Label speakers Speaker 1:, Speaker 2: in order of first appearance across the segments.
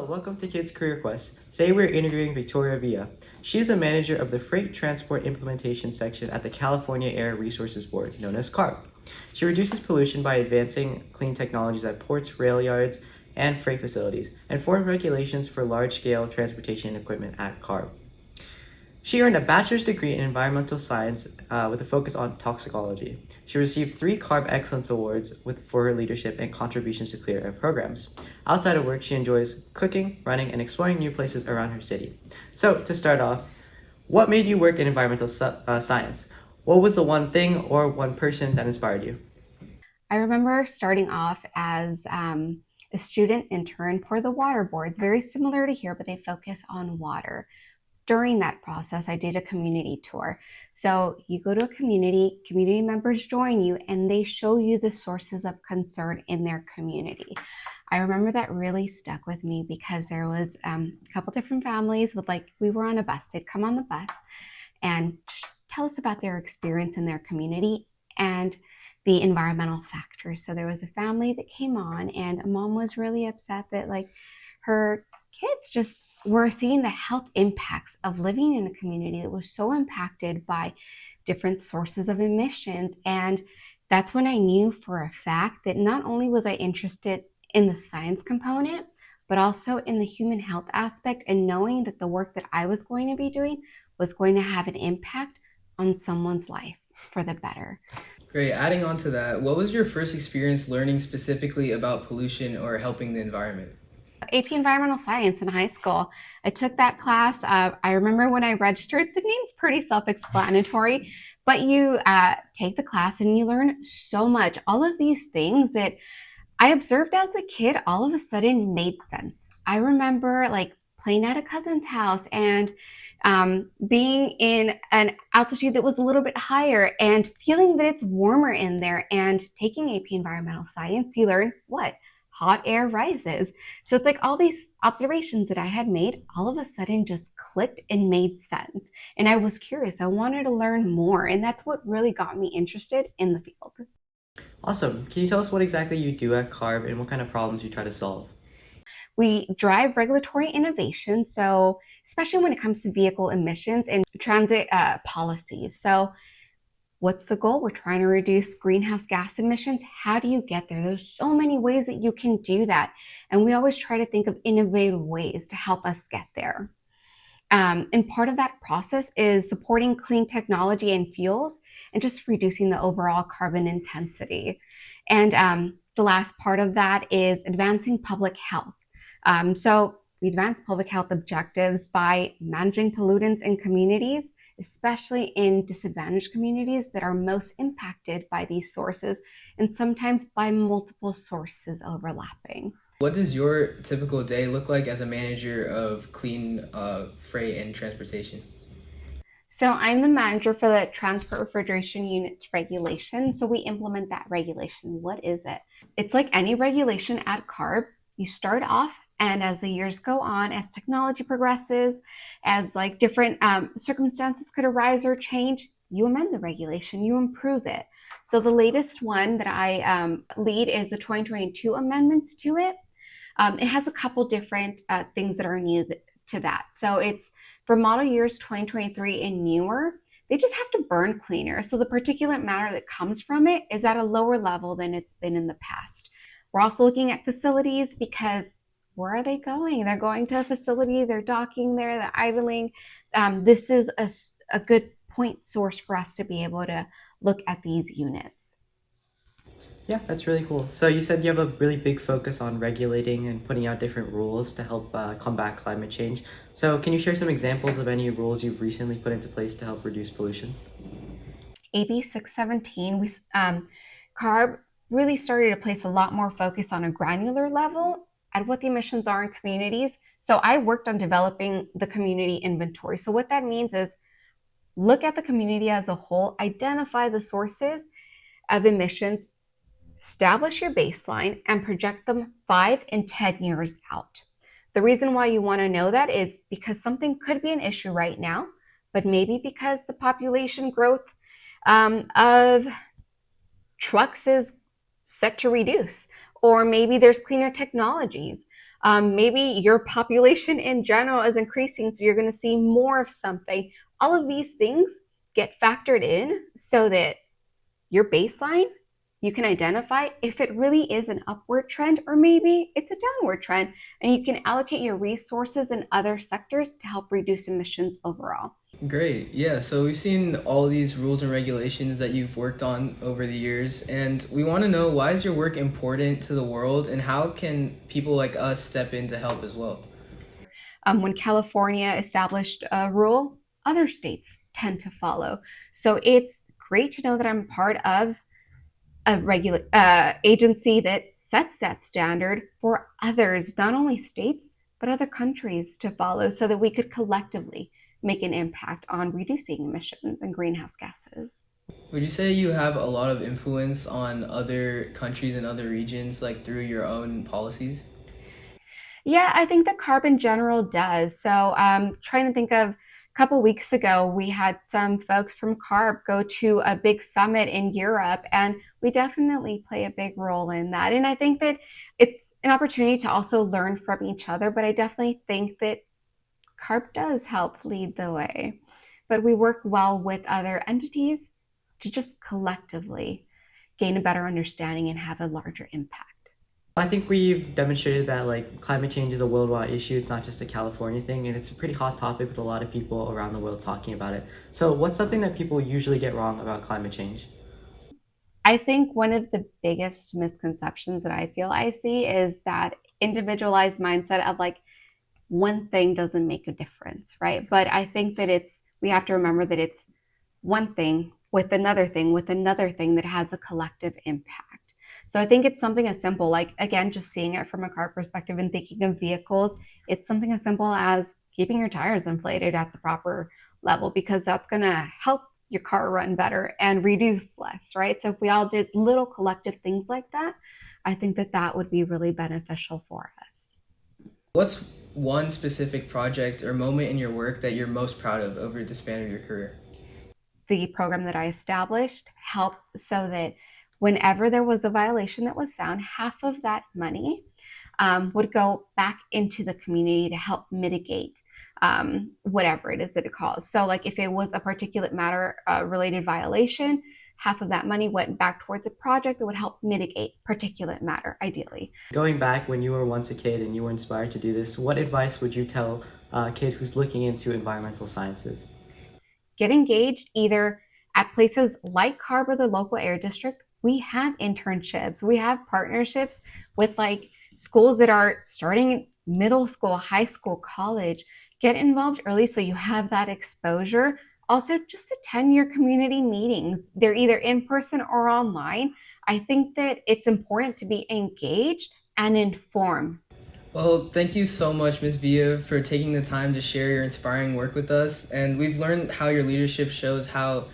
Speaker 1: Hello, welcome to Kids Career Quest. Today we're interviewing Victoria Villa. She is a manager of the Freight Transport Implementation section at the California Air Resources Board, known as CARB. She reduces pollution by advancing clean technologies at ports, rail yards, and freight facilities, and formed regulations for large-scale transportation equipment at CARB. She earned a bachelor's degree in environmental science with a focus on toxicology. She received 3 CARB Excellence Awards for her leadership and contributions to clear air programs. Outside of work, she enjoys cooking, running, and exploring new places around her city. So, to start off, what made you work in environmental science? What was the one thing or one person that inspired you?
Speaker 2: I remember starting off as a student intern for the water boards, very similar to here, but they focus on water. During that process, I did a community tour. So you go to a community members join you, and they show you the sources of concern in their community. I remember that really stuck with me because there was a couple different families we were on a bus. They'd come on the bus and tell us about their experience in their community and the environmental factors. So there was a family that came on, and a mom was really upset that her kids just were seeing the health impacts of living in a community that was so impacted by different sources of emissions. And that's when I knew for a fact that not only was I interested in the science component, but also in the human health aspect, and knowing that the work that I was going to be doing was going to have an impact on someone's life for the better.
Speaker 3: Great. Adding on to that, what was your first experience learning specifically about pollution or helping the environment?
Speaker 2: AP Environmental Science in high school. I took that class. I remember when I registered, the name's pretty self-explanatory, but you take the class and you learn so much. All of these things that I observed as a kid all of a sudden made sense. I remember playing at a cousin's house and being in an altitude that was a little bit higher and feeling that it's warmer in there, and taking AP Environmental Science, you learn what? Hot air rises. So it's all these observations that I had made all of a sudden just clicked and made sense. And I was curious. I wanted to learn more. And that's what really got me interested in the field.
Speaker 1: Awesome. Can you tell us what exactly you do at CARB and what kind of problems you try to solve?
Speaker 2: We drive regulatory innovation, so especially when it comes to vehicle emissions and transit policies. So what's the goal? We're trying to reduce greenhouse gas emissions. How do you get there? There's so many ways that you can do that. And we always try to think of innovative ways to help us get there. And part of that process is supporting clean technology and fuels and just reducing the overall carbon intensity. And the last part of that is advancing public health. So we advance public health objectives by managing pollutants in communities, especially in disadvantaged communities that are most impacted by these sources, and sometimes by multiple sources overlapping.
Speaker 3: What does your typical day look like as a manager of clean freight and transportation?
Speaker 2: So I'm the manager for the Transport Refrigeration Units regulation. So we implement that regulation. What is it? It's like any regulation at CARB. You start off, and as the years go on, as technology progresses, as different circumstances could arise or change, you amend the regulation, you improve it. So the latest one that I lead is the 2022 amendments to it. It has a couple different things that are new to that. So it's for model years 2023 and newer, they just have to burn cleaner. So the particulate matter that comes from it is at a lower level than it's been in the past. We're also looking at facilities because where are they going? They're going to a facility, they're docking there, they're idling. This is a good point source for us to be able to look at these units.
Speaker 1: Yeah, that's really cool. So you said you have a really big focus on regulating and putting out different rules to help combat climate change. So can you share some examples of any rules you've recently put into place to help reduce pollution?
Speaker 2: AB 617, CARB really started to place a lot more focus on a granular level at what the emissions are in communities. So I worked on developing the community inventory. So what that means is look at the community as a whole, identify the sources of emissions, establish your baseline, and project them 5 and 10 years out. The reason why you want to know that is because something could be an issue right now, but maybe because the population growth of trucks is set to reduce, or maybe there's cleaner technologies. Maybe your population in general is increasing, so you're going to see more of something. All of these things get factored in so that your baseline, you can identify if it really is an upward trend or maybe it's a downward trend, and you can allocate your resources in other sectors to help reduce emissions overall.
Speaker 3: Great. Yeah. So we've seen all these rules and regulations that you've worked on over the years, and we want to know, why is your work important to the world, and how can people like us step in to help as well?
Speaker 2: When California established a rule, other states tend to follow. So it's great to know that I'm part of a agency that sets that standard for others, not only states, but other countries to follow, so that we could collectively make an impact on reducing emissions and greenhouse gases.
Speaker 3: Would you say you have a lot of influence on other countries and other regions, like through your own policies?
Speaker 2: Yeah, I think that CARB in general does. So trying to think of a couple weeks ago, we had some folks from CARB go to a big summit in Europe, and we definitely play a big role in that. And I think that it's an opportunity to also learn from each other, but I definitely think that CARB does help lead the way. But we work well with other entities to just collectively gain a better understanding and have a larger impact.
Speaker 1: I think we've demonstrated that like climate change is a worldwide issue. It's not just a California thing, and it's a pretty hot topic with a lot of people around the world talking about it. So, what's something that people usually get wrong about climate change?
Speaker 2: I think one of the biggest misconceptions that I feel I see is that individualized mindset of like one thing doesn't make a difference, right? But I think that we have to remember that it's one thing with another thing with another thing that has a collective impact. So I think it's something as simple, like, again, just seeing it from a car perspective and thinking of vehicles, it's something as simple as keeping your tires inflated at the proper level, because that's going to help your car run better and reduce less, right? So if we all did little collective things like that, I think that that would be really beneficial for us.
Speaker 3: What's one specific project or moment in your work that you're most proud of over the span of your career?
Speaker 2: The program that I established helped so that whenever there was a violation that was found, half of that money would go back into the community to help mitigate whatever it is that it caused. So like if it was a particulate matter related violation, half of that money went back towards a project that would help mitigate particulate matter, ideally.
Speaker 1: Going back when you were once a kid and you were inspired to do this, what advice would you tell a kid who's looking into environmental sciences?
Speaker 2: Get engaged either at places like CARB or the local air district. We have internships, we have partnerships with like schools that are starting middle school, high school, college. Get involved early so you have that exposure. Also, just attend your community meetings. They're either in person or online. I think that it's important to be engaged and informed.
Speaker 3: Well, thank you so much, Ms. Villa, for taking the time to share your inspiring work with us. And we've learned how your leadership shows how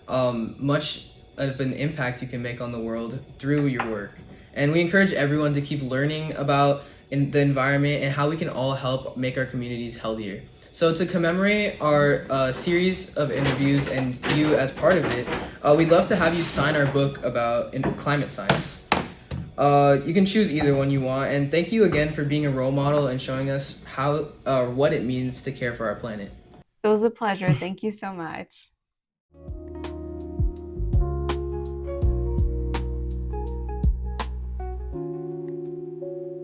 Speaker 3: much of an impact you can make on the world through your work. And we encourage everyone to keep learning about the environment and how we can all help make our communities healthier. So to commemorate our series of interviews and you as part of it, we'd love to have you sign our book about climate science. You can choose either one you want. And thank you again for being a role model and showing us what it means to care for our planet.
Speaker 2: It was a pleasure. Thank you so much.